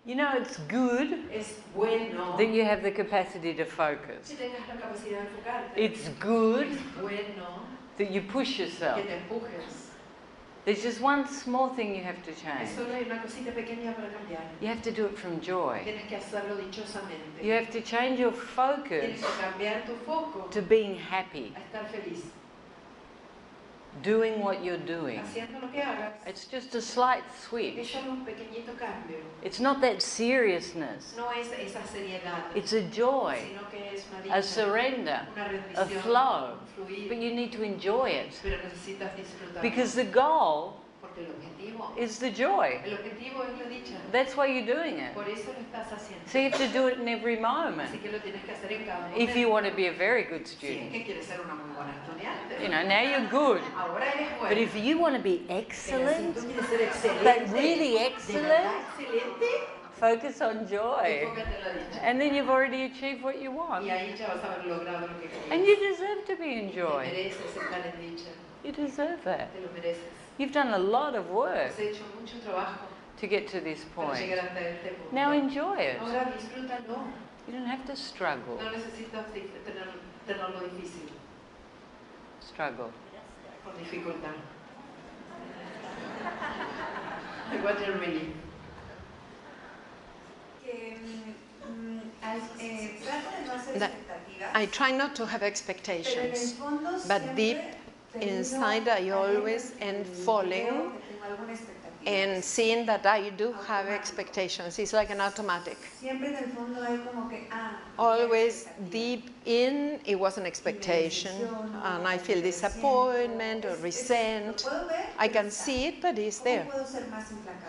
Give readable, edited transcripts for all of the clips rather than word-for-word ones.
You know, it's good Es bueno that you have the capacity to focus. que tengas la capacidad de enfocarte. It's good Es bueno that you push yourself. que te empujes. There's just one small thing you have to Es change. solo hay una cosita pequeña para cambiar. You have to do it from joy. Tienes que hacerlo dichosamente. You have to change your Tienes focus que cambiar tu foco to being happy, a estar feliz. doing what you're doing. Haciendo lo que hagas. It's just a slight Es switch. solo un pequeñito cambio. It's not that seriousness. No es esa seriedad, It's a joy, sino que es una a dicha, surrender, una a rendición, flow. un fluir. But you need to enjoy it. Pero necesitas disfrutar. Because the goal Porque el objetivo is the joy. es la dicha. That's why you're doing it. Por eso lo estás haciendo. So you have to do it in every moment. Así que lo tienes que hacer en cada momento. If you want to be a very good Si es student. que quieres ser una muy buena estudiante. You know, now you're good. Ahora eres But bueno. if you want to be Pero si excellent, tú quieres ser excelente, but really de excellent, verdad excelente, focus on joy. enfócate en la dicha. And then you've already achieved what you want. Y ahí ya vas a haber logrado lo que And querías. you deserve to be in Te joy. mereces estar en dicha. You deserve that. Te lo mereces. You've done a lot of work Has hecho mucho trabajo to get to this para point. llegar hasta este punto. Now enjoy it. Ahora disfrútalo. You don't have to struggle. No necesitas tenerlo difícil, Struggle. con dificultad. What you're really. I try not to have expectations, but deep inside I always end falling and seeing that I do have expectations. It's like an automatic. Always deep in, it was an expectation, and I feel disappointment or resent. I can see it, but it's there.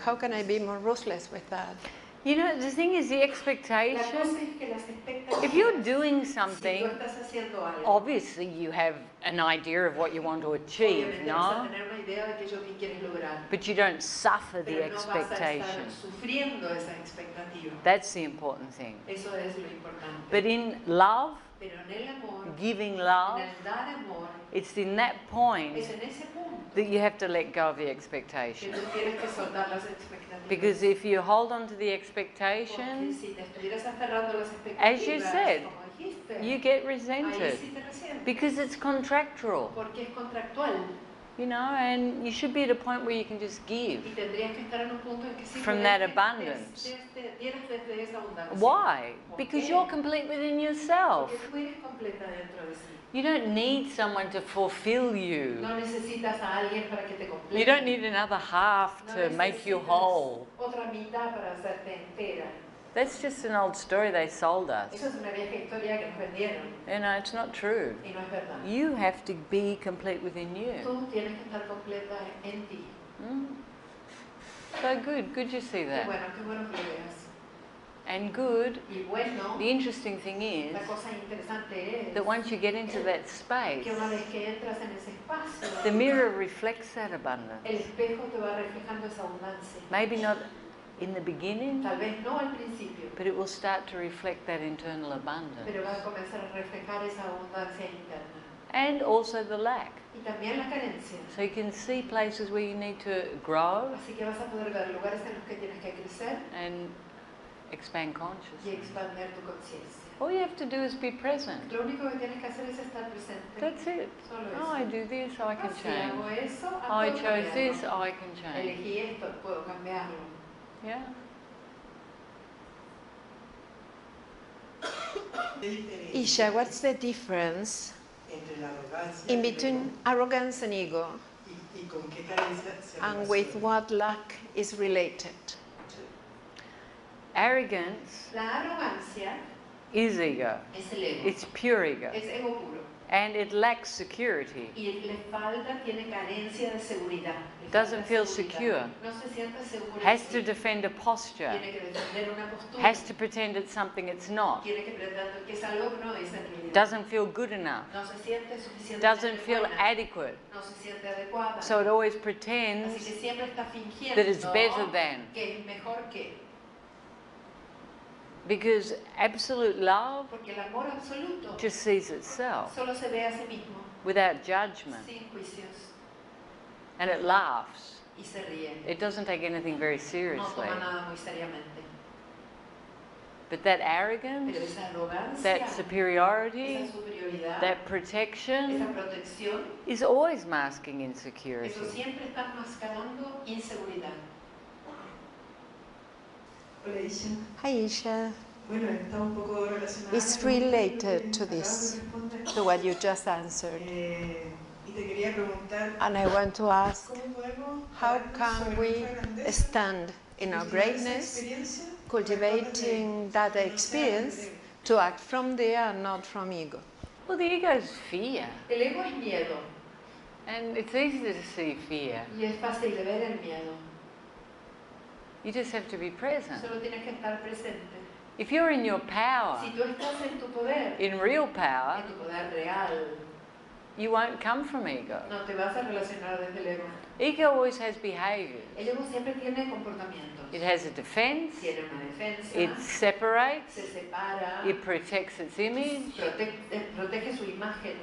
How can I be more ruthless with that? You know, the thing is the La expectation. cosa es que las expectativas, If you're doing si tú something, estás haciendo algo, obviously you have an idea of what you want to achieve, obviamente vas a no? tener una idea de aquello que quieres lograr, But you don't suffer the pero no vas a expectation. estar sufriendo esa expectativa. That's the important thing. Eso es lo importante. But in love, Pero en el amor, giving en love, el dar amor, it's in that point es en ese punto that you have to let go of the que expectation. tú tienes que soltar las expectativas. Because if you hold on to the Porque expectation, si te estuvieras aferrando a las as you expectativas, said, como dijiste, you get ahí resented. sí te resientes, Because it's contractual, porque es contractual you know, and you should be at a point where you can just give. y tendrías que estar en un punto en que From that abundance. dieras desde esa abundancia. Why? ¿Por Because qué? you're complete within yourself. Porque tú eres completa dentro de sí. You don't need someone to fulfill you. No necesitas a alguien para que te complete. You don't need another half No to make you necesitas whole. otra mitad para hacerte entera. That's just an old story they sold us. Eso es una vieja historia que nos vendieron You know, it's not true. y no es verdad. You have to be complete within you. Tú tienes que estar completa en ti. Mm. So good you see that. Qué bueno que lo veas. And good, Y bueno, the interesting thing is la cosa interesante es that once you get into that space, que una vez que entras en ese espacio, the mirror reflects that el abundance. espejo te va reflejando esa abundancia. Maybe not in the beginning, Tal vez no al principio, but it will start to reflect that internal abundance. pero va a comenzar a reflejar esa abundancia interna. And also the lack. Y también la carencia. So you can see places where you need to grow Así que vas a poder ver lugares en los que tienes que crecer and expand y consciousness. expandir tu conciencia. All you have to do is be present. Lo único que tienes que hacer es estar presente. That's it. Solo Oh, I eso. do this, I can Si hago change. eso, Oh, I puedo chose cambiarlo. this, I can change. Elegí esto, puedo cambiarlo. Yeah. Isha, what's the difference entre la arrogancia in y el between ego? arrogance and ego, Y con qué carencia se and with relaciona? what lack is related? Arrogance La arrogancia is ego. es el ego. It's pure ego. Es ego puro. And it lacks security. Y le falta, tiene carencia de seguridad. Le Doesn't falta feel seguridad. secure. No se siente seguro. Has en to sí. defend a posture. Tiene que defender una postura. Has to pretend it's something it's not. Tiene que pretender que es algo que no es en realidad. Doesn't feel good enough. No se siente suficientemente Doesn't feel buena. adequate. No se siente adecuada. So it always Así pretends que siempre está fingiendo that it's better than. que es mejor que. Because absolute love Porque el amor absoluto just sees itself solo se ve a sí mismo, without judgment. sin juicios, And it laughs. y se ríe. It doesn't take anything very No seriously. toma nada muy seriamente. But that arrogance, Pero esa arrogancia, that superiority, esa superioridad, that esa protection protección, is always masking eso insecurity. siempre está mascarando inseguridad. Hola, Isha. Hi, Isha. Bueno, está un poco relacionada. It's con lo que related to acabas this, de responder. to what you just answered. Y te quería preguntar, And I want to ask, ¿cómo podemos how pararnos can sobre we nuestra grandeza, stand in our cultivar esa greatness, experiencia, cultivating that experience to act from there and not from ego? Well, the ego is fear. El ego es miedo And it's easy to see fear. y es fácil de ver el miedo. You just have to be present. Solo tienes que estar presente. If you're in your power, Si tú estás en tu poder, in real power, en tu poder real, you won't come from ego. no te vas a relacionar desde el ego. Ego always has behaviors. El ego siempre tiene comportamientos. It has a defense, Tiene una defensa, it separates, se separa, it protects its image. protege su imagen.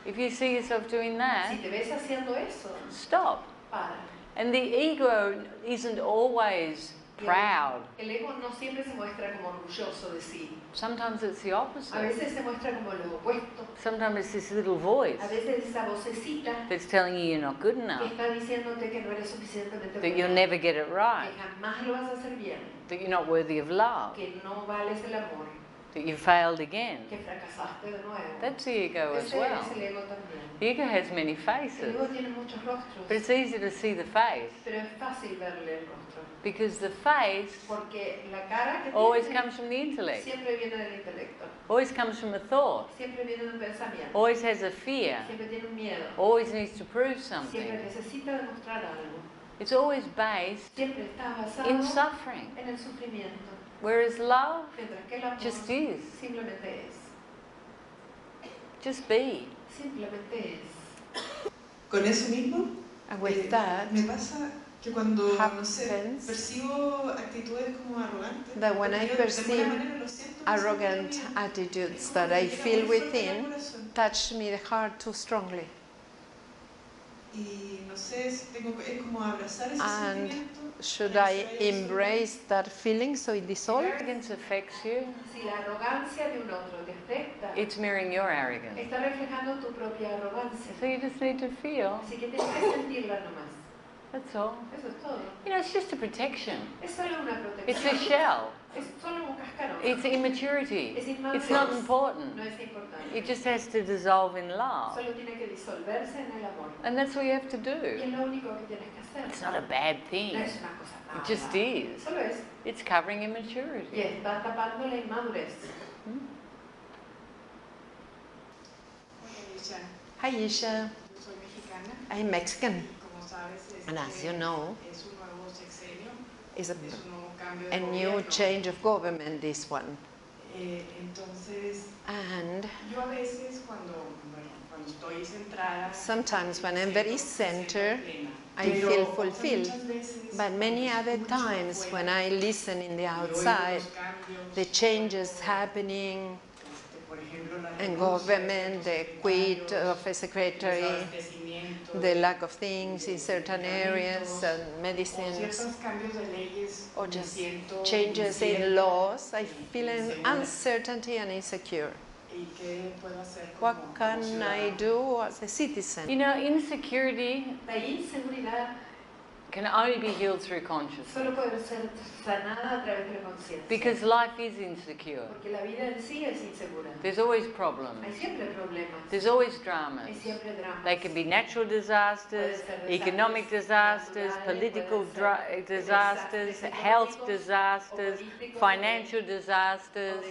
If you see yourself doing Si that, te ves haciendo eso, stop. para. And the ego isn't always proud. El ego no siempre se muestra como orgulloso de sí. Sometimes it's the A opposite. veces se muestra como lo opuesto. Sometimes it's this little voice A veces esa vocecita that's telling you you're not good que enough, está diciéndote que no eres suficientemente that you'll bueno, never get it right, que jamás lo vas a hacer bien, that you're not worthy of love, que no vales el amor, that you failed again. que fracasaste de nuevo. That's the ego as Ese well. es el ego también. The ego has many El faces, ego tiene muchos rostros, but it's easy to see the face pero es fácil verle el rostro. because the face Porque la cara que always tiene comes from the intellect, siempre viene del intelecto, always comes from a thought, siempre viene de un pensamiento, always has a fear, siempre tiene un miedo, always needs to prove siempre something. necesita demostrar algo, It's always based siempre está basado in suffering, en el sufrimiento, whereas love mientras que el amor just is, simplemente es, just be. simplemente es. con eso mismo, And with that, me pasa que cuando, no sé, happens percibo actitudes como arrogantes, that when I porque yo de perceive alguna manera lo siento, arrogant siento también. attitudes Es como that que I me llega feel muy fuerte al within corazón. touch me the heart too strongly. Y no sé, es como abrazar ese And sentimiento. should para I que se vaya embrace that feeling so it dissolves? Arrogance affects you, Si la arrogancia de un otro te afecta, it's mirroring your arrogance. está reflejando tu propia arrogancia. So you just need to feel, Así que tienes que sentirla nomás. that's all. Eso es todo. You know, it's just a protection. Es solo una It's protección. a shell. Es solo un cascarón. It's immaturity. Es inmadurez. It's not important. No es importante. It just has to dissolve in love. Solo tiene que disolverse en el amor. And that's all you have to Y do. es lo único que tienes que hacer. It's not a bad No thing. es una cosa mala. It just is. Solo es. It's covering Y immaturity. está tapando la inmadurez. Hola, Isha. Hi Isha, Yo soy mexicana. I'm Mexican, Como sabes, and as you know, es un nuevo sexenio, it's es un nuevo cambio de a new gobierno. change of government, this one. Entonces, And yo a veces cuando estoy centrada, sometimes when I'm very centered, plena. I Pero feel otras fulfilled. muchas veces, But many cuando other escucho times afuera when I listen in the y oigo outside, los cambios, the changes cuando, happening por ejemplo, la in renuncia, government, los the quit secretarios, of a secretary, desabastecimiento, the lack of things in certain areas and o medicines, ciertos cambios de leyes, or me just siento changes in incierta laws, I y feel an insegura. uncertainty and insecure. ¿Y qué puedo hacer What como can I ciudadana? do as a citizen? You know, insecurity La inseguridad can only be healed through consciousness. solo puede ser sanada a través de la conciencia. Because life is insecure. Porque la vida en sí es insegura. There's always problems. Hay siempre problemas. There's always Hay dramas. siempre dramas. They can be natural disasters, economic disasters, political disasters, health disasters, financial disasters.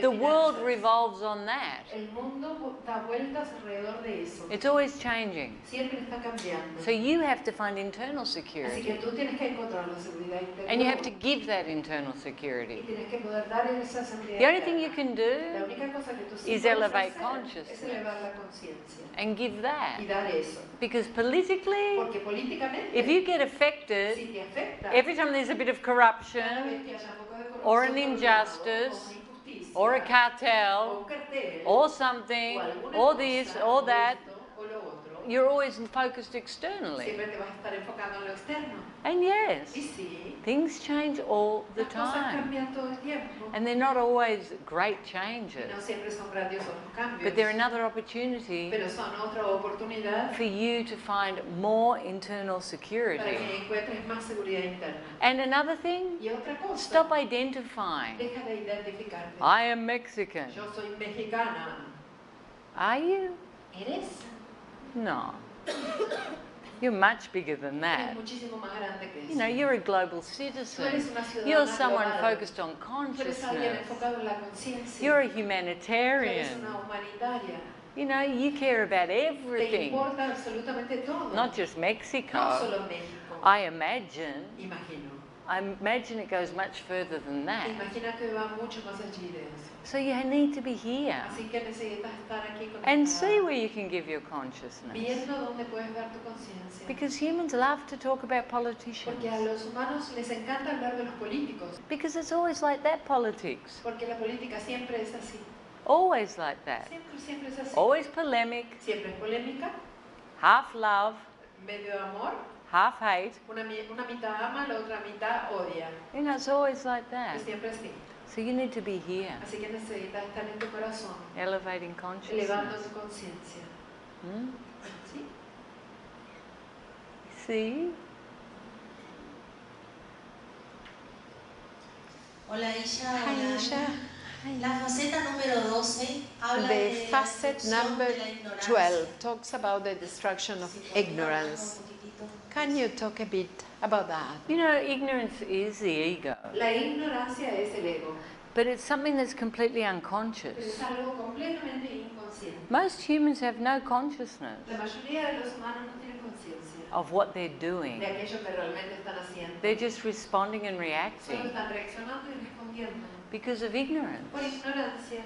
The world revolves on that. El mundo da vueltas alrededor de eso. It's always changing. Siempre está cambiando. So you have to find internal Así que security. tú tienes que encontrar la seguridad interior. And you have to give that internal Y security. tienes que poder dar esa seguridad. The only thing you interna. can La do única cosa que tú sí is puedes elevate hacer consciousness. es elevar la conciencia and give y that. dar eso. Because politically, Porque políticamente, if you get affected, si te afecta, every time there's a bit of cada corruption, vez que haya un poco de corrupción or an por un lado, injustice, o una injusticia, or a o cartel, un cartel, or o something, alguna or cosa, this, o or that, esto, o lo otro, you're always focused externally. Siempre te vas a estar enfocando en lo externo. And yes, Y sí, things change all the las cosas time. cambian todo el tiempo. And they're not always great Y changes. no siempre son grandiosos los cambios. But they're another opportunity Pero son otra oportunidad for you to find more internal para security. que encuentres más seguridad interna. And another thing, Y otra cosa, stop identifying. deja de identificarte. I am Mexican. Yo soy mexicana. Are you? ¿Eres? No. You're much bigger than Eres that. muchísimo más grande que eso. You know, you're a global Tú citizen. eres una ciudadana You're someone global. focused on Tú eres alguien consciousness. enfocado en la conciencia. You're a Tú eres humanitarian. una humanitaria. You know, you care about Te everything, importa absolutamente todo. not just No Mexico. solo México. I imagine it goes much further than that. Imagina que va mucho más allí de eso. So you need to be here Así que necesitas estar aquí and see conectada, where you can give your consciousness. viendo dónde puedes dar tu conciencia. Because humans love to talk about Porque a politicians. los humanos les encanta hablar de los políticos. Because it's always like that, politics. Porque la política siempre es así. Always like that. Siempre es así. Always polemic, Siempre es polémica, half love, medio amor, half hate. una mitad ama, la otra mitad odia. You know, it's always like Es that. siempre así. So you need to be here, Así que necesitas estar en tu corazón, elevating elevando consciousness. tu conciencia. Hmm? ¿Sí? See? Hola Isha, Hi, hola. Isha. La faceta número 12 habla The de la facet destrucción number de la ignorancia. 12 talks about the destruction of Si podemos ignorance. hablar un poquitito. Can you talk a bit about that? You know, ignorance is the ego, La ignorancia es el ego, but it's something that's completely pero unconscious. es algo completamente inconsciente. Most humans have no consciousness La mayoría de los humanos no tienen conciencia of what they're doing. de aquello que realmente están haciendo. They're just responding and Solo reacting están reaccionando y respondiendo because of ignorance. por ignorancia.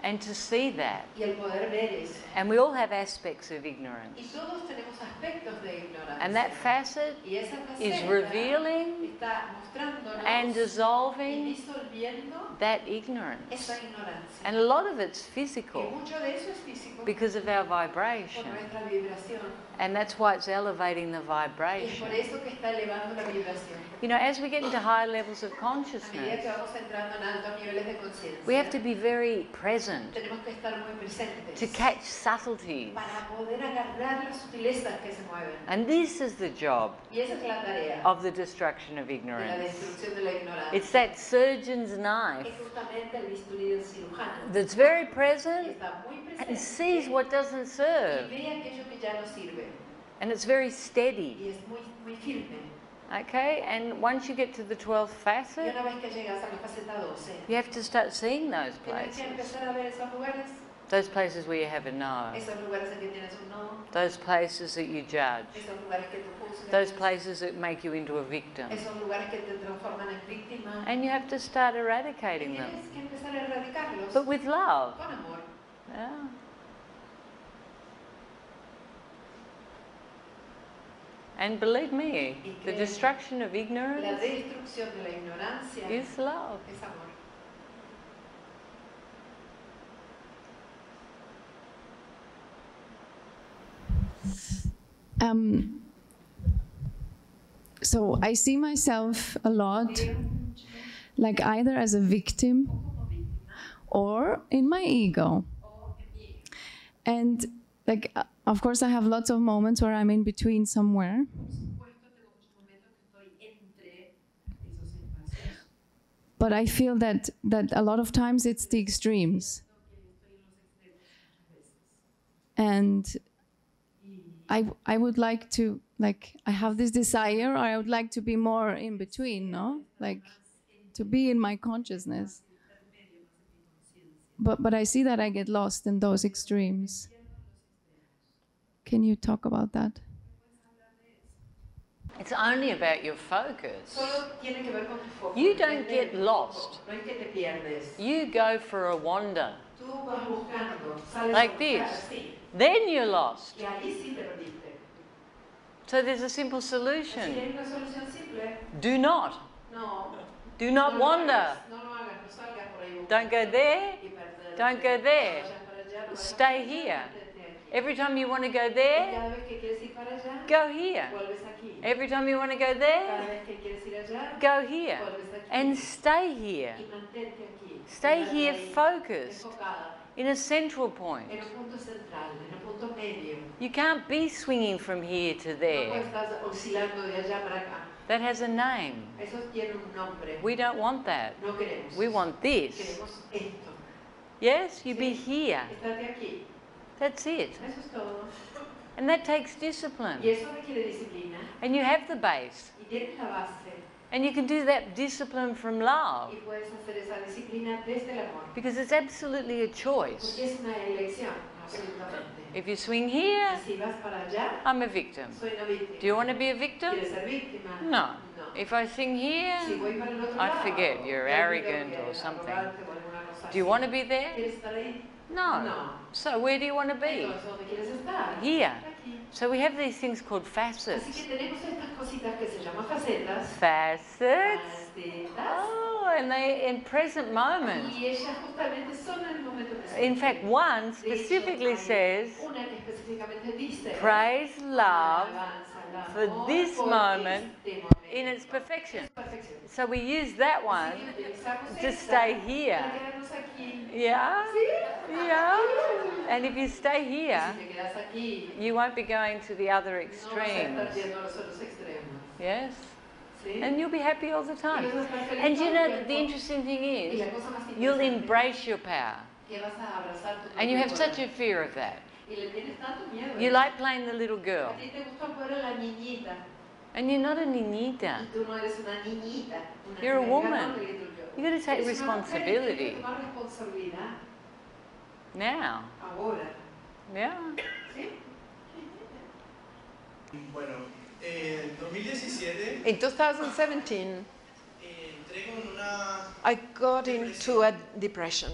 And to see that, Y el poder ver eso. and we all have aspects of Y ignorance, todos tenemos aspectos de ignorancia. and that facet Y esa is faceta revealing está mostrándonos and y dissolving disolviendo that ignorance. esa ignorancia. And a lot of it's Y physical mucho de eso es físico because of our por vibration. nuestra vibración. And that's why it's elevating the Y es por vibration. eso que está elevando la vibración. You know, as we get into higher levels of A medida consciousness, que vamos entrando en altos niveles de conciencia, we have to be very present tenemos que estar muy presentes to catch subtleties. para poder agarrar las sutilezas que se mueven. And this is the job Y esa es la tarea of the destruction of de la ignorance. destrucción de la ignorancia. It's that surgeon's knife Es justamente el bisturí del cirujano. that's very Que present está muy and presente sees what doesn't y serve. ve aquello que ya no sirve. And it's very steady. Y es muy, muy firme. Okay? And once you get to the 12th Y facet, una vez que llegas a la faceta 12, you have to start seeing those tienes que places. empezar a ver esos lugares, Those places where you have a no. esos lugares en que tienes un no, Those places that you judge. esos lugares que tú juzgas, Those places that make you into a victim. esos lugares que te transforman en víctima. And you have to start Y eradicating them. tienes que empezar a erradicarlos But with love. con amor. Yeah. And believe me, the destruction of La ignorance destrucción de la ignorancia is love. es amor. So I see myself a lot like either as a victim or in my ego. And like, of course, I have lots of moments where I'm in between somewhere. But I feel that a lot of times it's the extremes. And I would like to, like, I have this desire, or I would like to be more in between, no? Like, to be in my consciousness. But I see that I get lost in those extremes. Can you talk about that? It's only about your focus. Solo tiene que ver con tu foco. You don't Depende get de tu lost. foco. No es que te pierdes. You go for a wander. Tú vas buscando, sales Like a buscar this. así. Then you're lost. Y ahí sí te perdiste. So there's a simple Así solution. hay una solución simple. Do not. No. Do not no lo wander. hagas, no lo hagas, no salgas por ahí buscando Don't go there. y perderte. Don't go there. No vayas para allá, no vayas Stay para allá, here. quédate aquí. Every time you want to go Y there, cada vez que quieres ir para allá, go here. vuelves aquí. Every time you want to go Cada there, vez que quieres ir allá, go here. vuelves aquí. And stay here. Y mantente aquí. Stay Quédate here ahí, focused enfocada, in a central point. en un punto central, en un punto medio. You can't be swinging from here to No there. puedes estar oscilando de allá para acá. That has a name. Eso tiene un nombre. We don't want that. No queremos. We want this. Queremos esto. Yes, you be Sí. here. Estate aquí. That's it. Eso es todo. And that takes discipline. Y eso requiere disciplina. And you have the base. Y tienes la base. And you can do that discipline from love. Y puedes hacer esa disciplina desde el amor. Because it's absolutely a choice. Porque es una elección, absolutamente. If you swing here, Y si vas para allá, I'm a victim. soy una víctima. Do you want to be a victim? ¿Quieres ser víctima? No. No. If I sing here, Si voy para el otro I lado, forget you're ya olvido arrogant que or eres something. arrogante o alguna cosa Do you así. want to be there? ¿Quieres estar ahí? No. No. So where do you want to be? Entonces, ¿dónde quieres estar? Here. Aquí. So we have these things called Así facets. que tenemos estas cositas que se llaman facetas. Facets. Facetas. Oh, and they in present moment. Y ellas justamente son en el momento presente. In fact, one De hecho, specifically hay says, una que específicamente dice, praise love alabanza al for amor this por moment este momento. in its perfection. Perfección. So we use that one Así que utilizamos to esta stay here. para quedarnos aquí. Yeah? ¿Sí? Yeah. And if you stay Y here, si te quedas aquí, you won't be going to the other no vas a estar extremes. yendo a los otros extremos. Yes? ¿Sí? And you'll be happy all the Y time. vas a estar feliz And you todo know, el the tiempo. interesting thing Y is, la cosa más you'll interesante embrace your power. que vas a abrazar tu And you have propio such a poder. fear of that. Y le tienes tanto miedo. You like playing the little girl. A ti te gusta jugar a la niñita. And you're not a Y niñita. tú no eres una niñita. Una You're a niña woman. grande que tú- You got to take Eres una mujer y tienes responsibility. que tomar responsabilidad. Now. Ahora. Yeah. ¿Sí? Bueno, en 2017 In 2017, entré con una I got into a depression.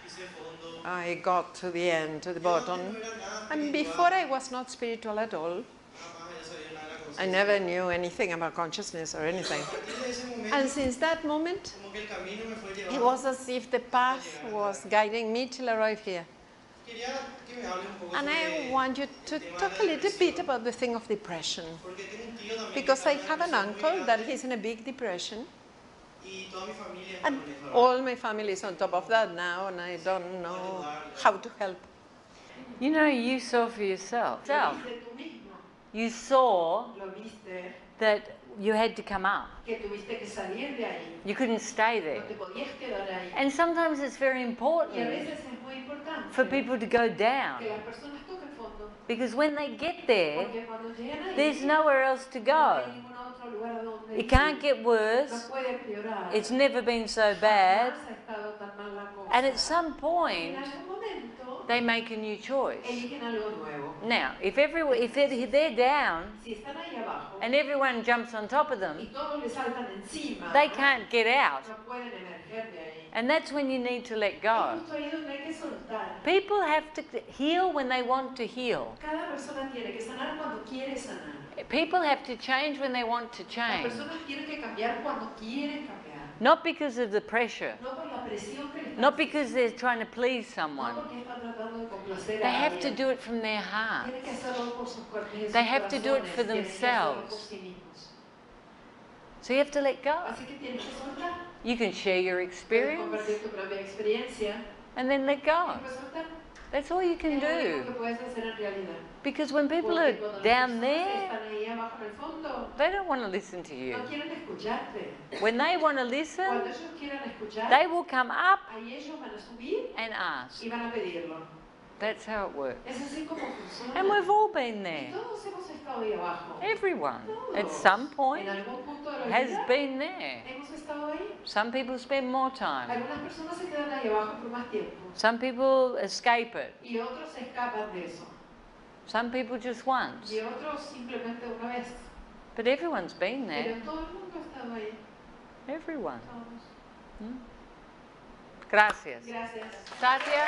hice fondo. I got to the end, to the bottom. Yo no era nada And espiritual, before I was not spiritual at all. jamás había sabido nada de la I conciencia. never knew anything about consciousness or Pero anything. a partir de ese momento, And since that moment, como que el camino me fue it llevando. was as if the path was guiding me till I arrived here. Quería que me hables un poco And I sobre want you to el tema talk de a la little depresión, bit about the thing of depression. porque tengo un tío también que Because está I en una have an depresión muy uncle that grande he's in a big depression. y toda mi familia está And con eso. all my family is on top of that now, and I don't know how to help. You know, you saw for yourself. Lo viste tú mismo. You saw Lo viste that you had to come up. que tuviste que salir de ahí. You couldn't stay No there. te podías quedar ahí. And sometimes it's very Y a important veces es muy importante for people to go down. que las personas toquen fondo. Because when they get there, Porque cuando llegan ahí, there's nowhere else to no go. hay ningún otro lugar a donde It ir. can't get No worse. puede empeorar. It's never been so bad. Jamás ha estado tan mal la cosa. And at some En point, algún momento they make a new choice. eligen algo nuevo. Now, if they're down Si están ahí abajo and everyone jumps on top of y them, todos le saltan encima, they can't get out. no pueden emerger de ahí. And that's when you need to let Es go. justo ahí donde hay que soltar. People have to heal when they want to heal. Cada persona tiene que sanar cuando quiere sanar. People have to change when they want to Las change. personas tienen que cambiar cuando quieren cambiar. Not because of the pressure, No por la presión que le están not because they're trying to please no someone. porque están tratando de complacer They a have to alguien. do it from their heart. Tienen que hacerlo por sus cuerpos y sus They have to do it corazones. for Tienen que hacerlo por themselves. sí mismos. So you have to let go. Así que tienes que soltar. You can share your Puedes experience compartir tu propia experiencia and then let y go. después soltar. That's all you can Es lo único que do. puedes hacer en realidad. Because when people Porque are cuando las down personas que there, están ahí abajo en el fondo they don't want to listen to you. no quieren escucharte. When they want to Cuando listen, ellos quieran escuchar, they will come up ahí ellos van a subir and ask. y van a pedirlo. That's how it works. Es así como funciona. And we've all been Y there. todos hemos estado ahí abajo. Everyone, at Todos. some point, En algún punto de la has vida been there. hemos estado ahí. Some people spend more time. Algunas personas se quedan ahí abajo por más tiempo Some people escape it. y otros se escapan de eso. Some people just once. Y otros simplemente una vez. But everyone's been Pero there. todo el mundo ha estado ahí. Everyone. Todos. Gracias. Gracias. Satya?